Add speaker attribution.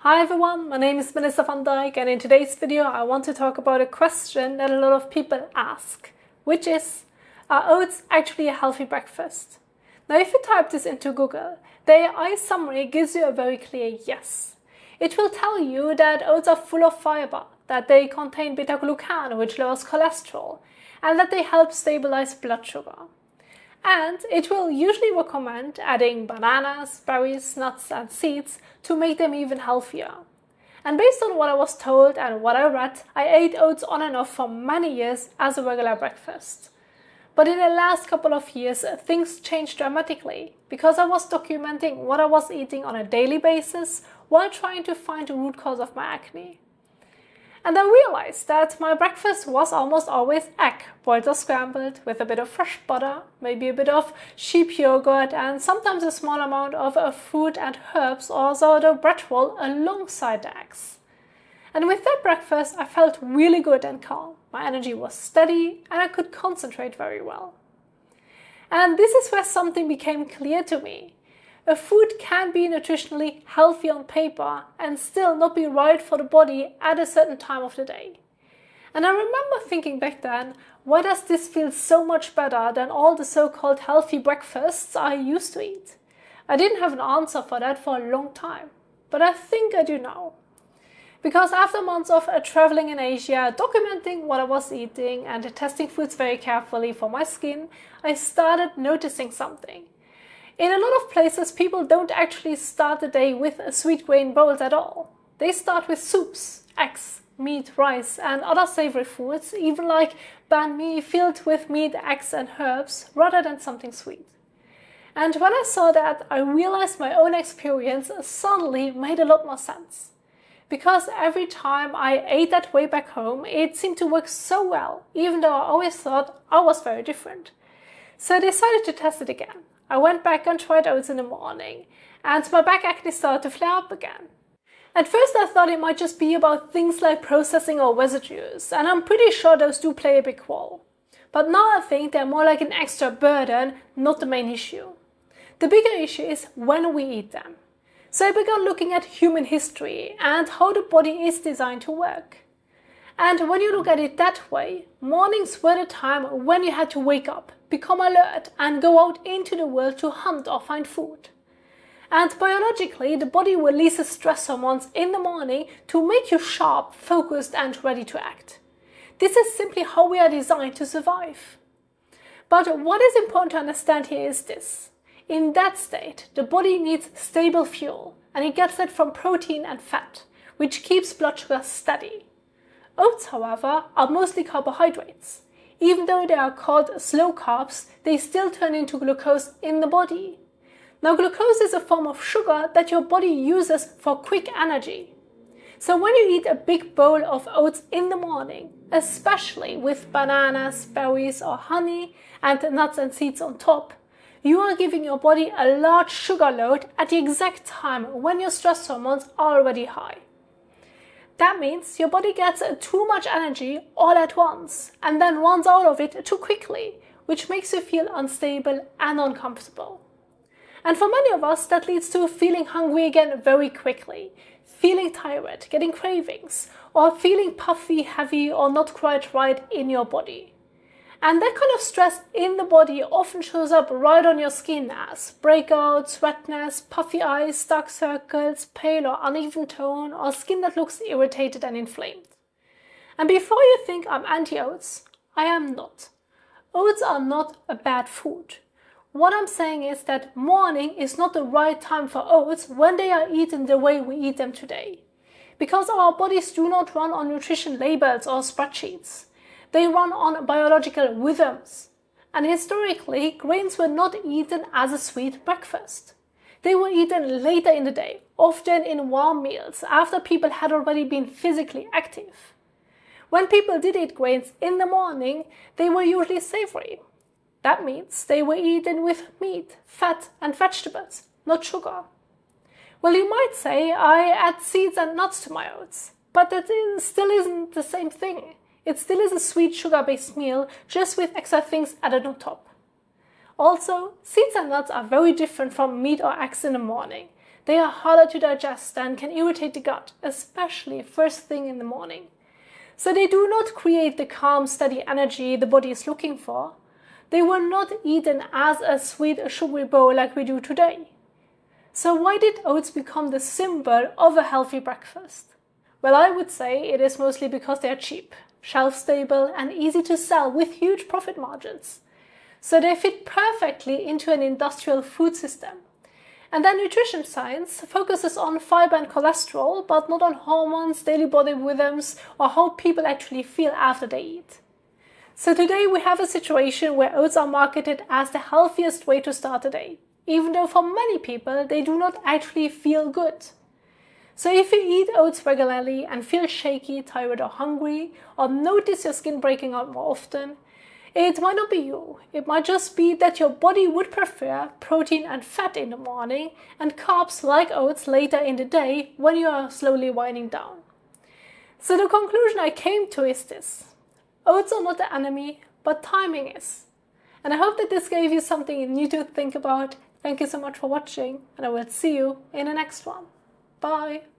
Speaker 1: Hi everyone, my name is Melissa van Dijk, and in today's video I want to talk about a question that a lot of people ask, which is, are oats actually a healthy breakfast? Now if you type this into Google, the AI summary gives you a very clear yes. It will tell you that oats are full of fiber, that they contain beta-glucan which lowers cholesterol, and that they help stabilize blood sugar. And it will usually recommend adding bananas, berries, nuts and seeds to make them even healthier. And based on what I was told and what I read, I ate oats on and off for many years as a regular breakfast. But in the last couple of years, things changed dramatically because I was documenting what I was eating on a daily basis while trying to find the root cause of my acne. And I realized that my breakfast was almost always egg, boiled or scrambled, with a bit of fresh butter, maybe a bit of sheep yogurt, and sometimes a small amount of fruit and herbs or sourdough bread roll alongside the eggs. And with that breakfast, I felt really good and calm. My energy was steady and I could concentrate very well. And this is where something became clear to me. A food can be nutritionally healthy on paper and still not be right for the body at a certain time of the day. And I remember thinking back then, why does this feel so much better than all the so-called healthy breakfasts I used to eat? I didn't have an answer for that for a long time, but I think I do now. Because after months of traveling in Asia, documenting what I was eating and testing foods very carefully for my skin, I started noticing something. In a lot of places, people don't actually start the day with sweet grain bowls at all. They start with soups, eggs, meat, rice, and other savory foods, even like banh mi filled with meat, eggs, and herbs, rather than something sweet. And when I saw that, I realized my own experience suddenly made a lot more sense. Because every time I ate that way back home, it seemed to work so well, even though I always thought I was very different. So I decided to test it again. I went back and tried oats in the morning, and my back acne started to flare up again. At first I thought it might just be about things like processing or residues, and I'm pretty sure those do play a big role. But now I think they're more like an extra burden, not the main issue. The bigger issue is when we eat them. So I began looking at human history and how the body is designed to work. And when you look at it that way, mornings were the time when you had to wake up, become alert, and go out into the world to hunt or find food. And biologically, the body releases stress hormones in the morning to make you sharp, focused, and ready to act. This is simply how we are designed to survive. But what is important to understand here is this. In that state, the body needs stable fuel, and it gets it from protein and fat, which keeps blood sugar steady. Oats, however, are mostly carbohydrates. Even though they are called slow carbs, they still turn into glucose in the body. Now, glucose is a form of sugar that your body uses for quick energy. So when you eat a big bowl of oats in the morning, especially with bananas, berries or honey and nuts and seeds on top, you are giving your body a large sugar load at the exact time when your stress hormones are already high. That means your body gets too much energy all at once and then runs out of it too quickly, which makes you feel unstable and uncomfortable. And for many of us, that leads to feeling hungry again very quickly, feeling tired, getting cravings, or feeling puffy, heavy, or not quite right in your body. And that kind of stress in the body often shows up right on your skin as breakouts, redness, puffy eyes, dark circles, pale or uneven tone, or skin that looks irritated and inflamed. And before you think I'm anti-oats, I am not. Oats are not a bad food. What I'm saying is that morning is not the right time for oats when they are eaten the way we eat them today. Because our bodies do not run on nutrition labels or spreadsheets. They run on biological rhythms. And historically, grains were not eaten as a sweet breakfast. They were eaten later in the day, often in warm meals, after people had already been physically active. When people did eat grains in the morning, they were usually savory. That means they were eaten with meat, fat, and vegetables, not sugar. Well, you might say I add seeds and nuts to my oats, but that still isn't the same thing. It still is a sweet sugar-based meal, just with extra things added on top. Also, seeds and nuts are very different from meat or eggs in the morning. They are harder to digest and can irritate the gut, especially first thing in the morning. So they do not create the calm, steady energy the body is looking for. They were not eaten as a sweet, sugary bowl like we do today. So why did oats become the symbol of a healthy breakfast? Well, I would say it is mostly because they are cheap, shelf-stable, and easy to sell with huge profit margins. So they fit perfectly into an industrial food system. And then nutrition science focuses on fiber and cholesterol, but not on hormones, daily body rhythms, or how people actually feel after they eat. So today we have a situation where oats are marketed as the healthiest way to start the day, even though for many people they do not actually feel good. So if you eat oats regularly and feel shaky, tired or hungry, or notice your skin breaking out more often, it might not be you. It might just be that your body would prefer protein and fat in the morning and carbs like oats later in the day when you are slowly winding down. So the conclusion I came to is this. Oats are not the enemy, but timing is. And I hope that this gave you something new to think about. Thank you so much for watching, and I will see you in the next one. Bye!